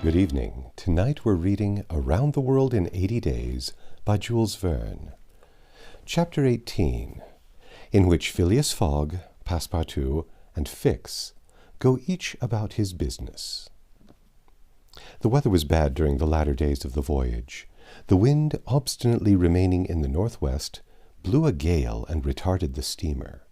Good evening. Tonight we're reading Around the World in 80 Days by Jules Verne. Chapter 18, in which Phileas Fogg, Passepartout, and Fix go each about his business. The weather was bad during the latter days of the voyage. The wind, obstinately remaining in the northwest, blew a gale and retarded the steamer.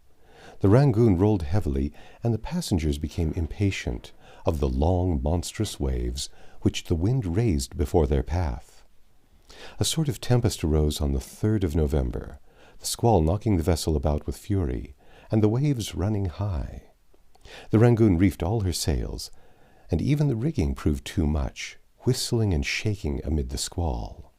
The Rangoon rolled heavily, and the passengers became impatient of the long, monstrous waves which the wind raised before their path. A sort of tempest arose on the 3rd of November, the squall knocking the vessel about with fury, and the waves running high. The Rangoon reefed all her sails, and even the rigging proved too much, whistling and shaking amid the squall.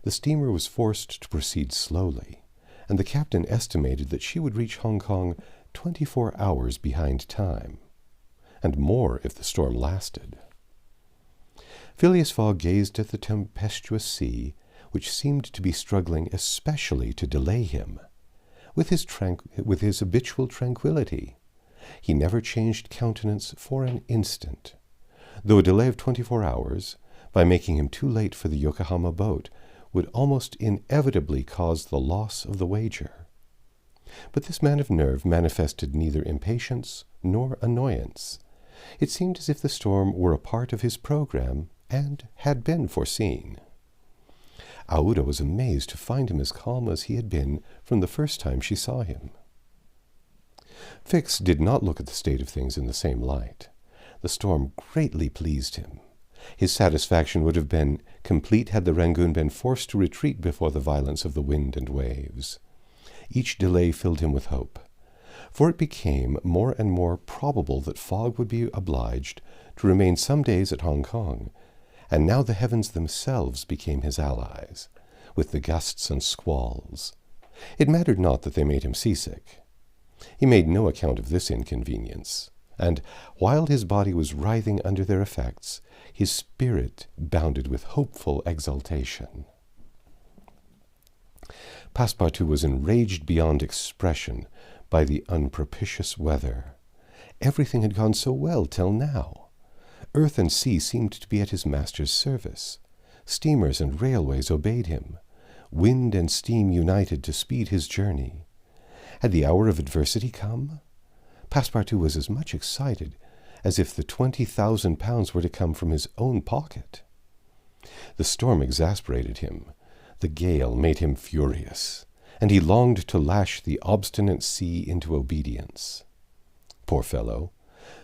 The steamer was forced to proceed slowly, and the captain estimated that she would reach Hong Kong 24 hours behind time, and more if the storm lasted. Phileas Fogg gazed at the tempestuous sea, which seemed to be struggling especially to delay him. With his habitual tranquillity, he never changed countenance for an instant, though a delay of 24 hours, by making him too late for the Yokohama boat, would almost inevitably cause the loss of the wager. But this man of nerve manifested neither impatience nor annoyance. It seemed as if the storm were a part of his program and had been foreseen. Aouda was amazed to find him as calm as he had been from the first time she saw him. Fix did not look at the state of things in the same light. The storm greatly pleased him. His satisfaction would have been complete had the Rangoon been forced to retreat before the violence of the wind and waves. Each delay filled him with hope, for it became more and more probable that Fogg would be obliged to remain some days at Hong Kong, and now the heavens themselves became his allies, with the gusts and squalls. It mattered not that they made him seasick. He made no account of this inconvenience, and while his body was writhing under their effects, his spirit bounded with hopeful exultation. Passepartout was enraged beyond expression by the unpropitious weather. Everything had gone so well till now. Earth and sea seemed to be at his master's service. Steamers and railways obeyed him. Wind and steam united to speed his journey. Had the hour of adversity come? Passepartout was as much excited as if the 20,000 pounds were to come from his own pocket. The storm exasperated him. The gale made him furious, and he longed to lash the obstinate sea into obedience. Poor fellow!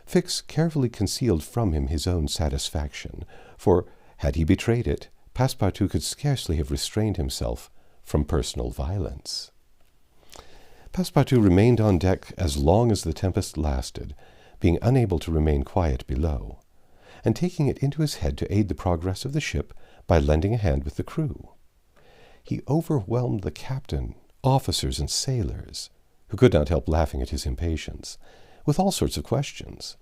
Fix carefully concealed from him his own satisfaction, for, had he betrayed it, Passepartout could scarcely have restrained himself from personal violence. Passepartout remained on deck as long as the tempest lasted, being unable to remain quiet below, and taking it into his head to aid the progress of the ship by lending a hand with the crew. He overwhelmed the captain, officers, and sailors, who could not help laughing at his impatience, with all sorts of questions.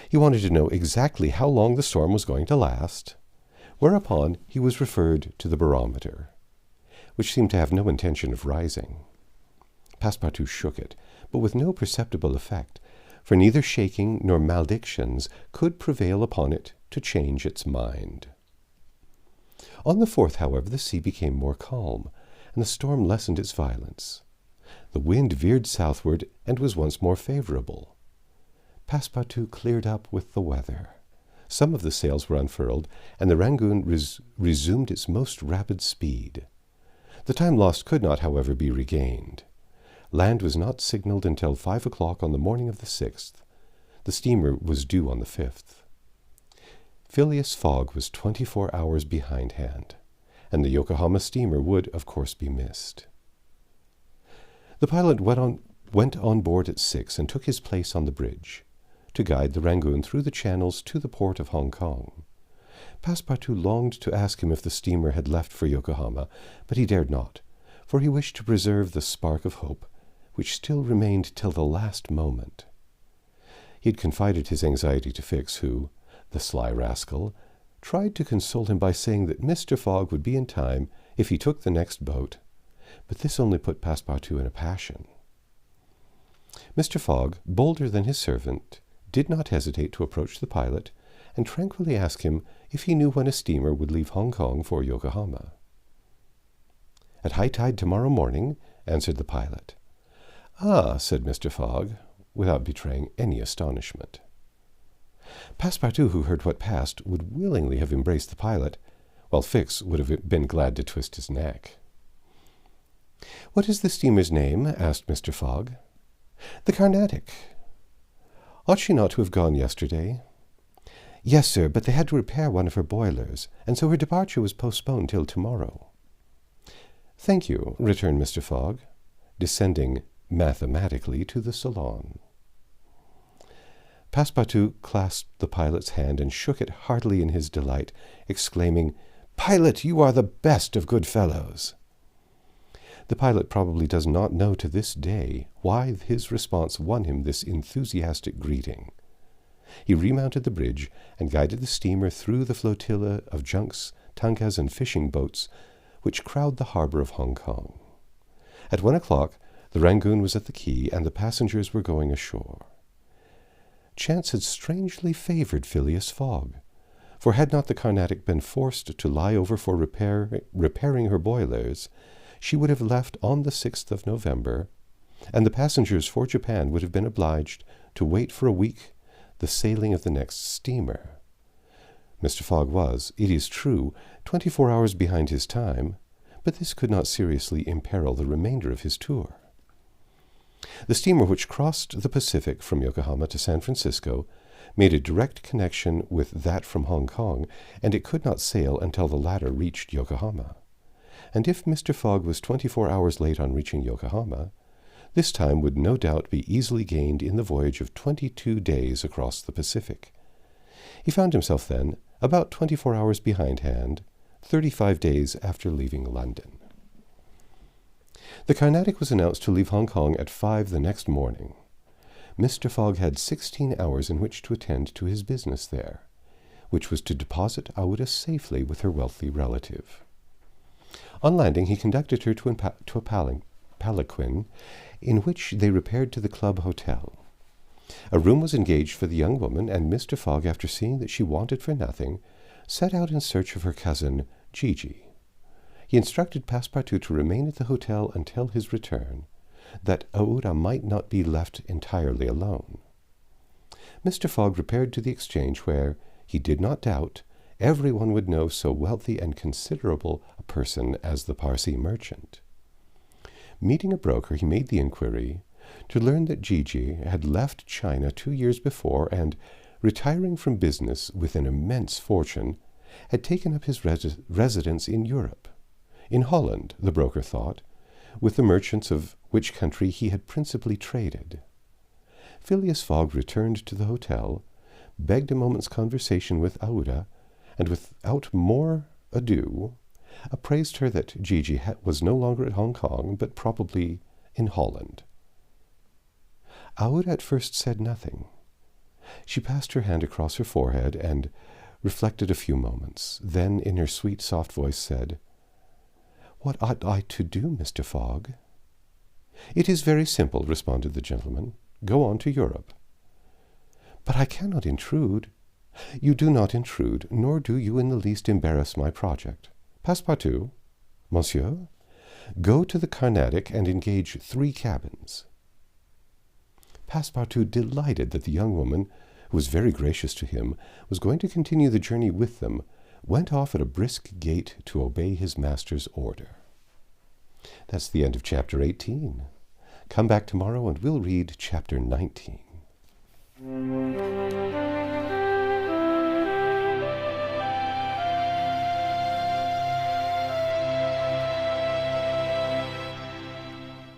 He wanted to know exactly how long the storm was going to last, whereupon he was referred to the barometer, which seemed to have no intention of rising. Passepartout shook it, but with no perceptible effect, for neither shaking nor maledictions could prevail upon it to change its mind. On the 4th, however, the sea became more calm, and the storm lessened its violence. The wind veered southward and was once more favorable. Passepartout cleared up with the weather. Some of the sails were unfurled, and the Rangoon resumed its most rapid speed. The time lost could not, however, be regained. Land was not signaled until 5 o'clock on the morning of the 6th. The steamer was due on the 5th. Phileas Fogg was 24 hours behindhand, and the Yokohama steamer would, of course, be missed. The pilot went on board at 6 and took his place on the bridge, to guide the Rangoon through the channels to the port of Hong Kong. Passepartout longed to ask him if the steamer had left for Yokohama, but he dared not, for he wished to preserve the spark of hope, which still remained till the last moment. He had confided his anxiety to Fix, who, the sly rascal, tried to console him by saying that Mr. Fogg would be in time if he took the next boat, but this only put Passepartout in a passion. Mr. Fogg, bolder than his servant, did not hesitate to approach the pilot and tranquilly ask him if he knew when a steamer would leave Hong Kong for Yokohama. "At high tide tomorrow morning," answered the pilot. "Ah," said Mr. Fogg, without betraying any astonishment. Passepartout, who heard what passed, would willingly have embraced the pilot, while Fix would have been glad to twist his neck. "What is the steamer's name?" asked Mr. Fogg. "The Carnatic." "Ought she not to have gone yesterday?" "Yes, sir, but they had to repair one of her boilers, and so her departure was postponed till tomorrow." "Thank you," returned Mr. Fogg, descending mathematically to the salon. Passepartout clasped the pilot's hand and shook it heartily in his delight, exclaiming, "Pilot, you are the best of good fellows!" The pilot probably does not know to this day why his response won him this enthusiastic greeting. He remounted the bridge and guided the steamer through the flotilla of junks, tankas, and fishing boats which crowd the harbor of Hong Kong. At 1 o'clock, the Rangoon was at the quay, and the passengers were going ashore. Chance had strangely favored Phileas Fogg, for had not the Carnatic been forced to lie over for repairing her boilers, she would have left on the 6th of November, and the passengers for Japan would have been obliged to wait for a week the sailing of the next steamer. Mr. Fogg was, it is true, 24 hours behind his time, but this could not seriously imperil the remainder of his tour. The steamer which crossed the Pacific from Yokohama to San Francisco made a direct connection with that from Hong Kong, and it could not sail until the latter reached Yokohama. And if Mr. Fogg was 24 hours late on reaching Yokohama, this time would no doubt be easily gained in the voyage of 22 days across the Pacific. He found himself then about 24 hours behindhand, 35 days after leaving London. The Carnatic was announced to leave Hong Kong at 5 the next morning. Mr. Fogg had 16 hours in which to attend to his business there, which was to deposit Aouda safely with her wealthy relative. On landing, he conducted her to a palanquin, in which they repaired to the Club Hotel. A room was engaged for the young woman, and Mr. Fogg, after seeing that she wanted for nothing, set out in search of her cousin, Gigi. He instructed Passepartout to remain at the hotel until his return, that Aouda might not be left entirely alone. Mr. Fogg repaired to the Exchange, where, he did not doubt, everyone would know so wealthy and considerable a person as the Parsee merchant. Meeting a broker, he made the inquiry, to learn that Gigi had left China 2 years before, and, retiring from business with an immense fortune, had taken up his residence in Europe. In Holland, the broker thought, with the merchants of which country he had principally traded. Phileas Fogg returned to the hotel, begged a moment's conversation with Aouda, and without more ado, appraised her that Gigi was no longer at Hong Kong, but probably in Holland. Aouda at first said nothing. She passed her hand across her forehead and reflected a few moments. Then, in her sweet, soft voice, said, "What ought I to do, Mr. Fogg?" "It is very simple," responded the gentleman. "Go on to Europe." "But I cannot intrude." "You do not intrude, nor do you in the least embarrass my project. Passepartout, monsieur, go to the Carnatic and engage 3 cabins." Passepartout, delighted that the young woman, who was very gracious to him, was going to continue the journey with them, went off at a brisk gait to obey his master's order. That's the end of Chapter 18. Come back tomorrow and we'll read Chapter 19.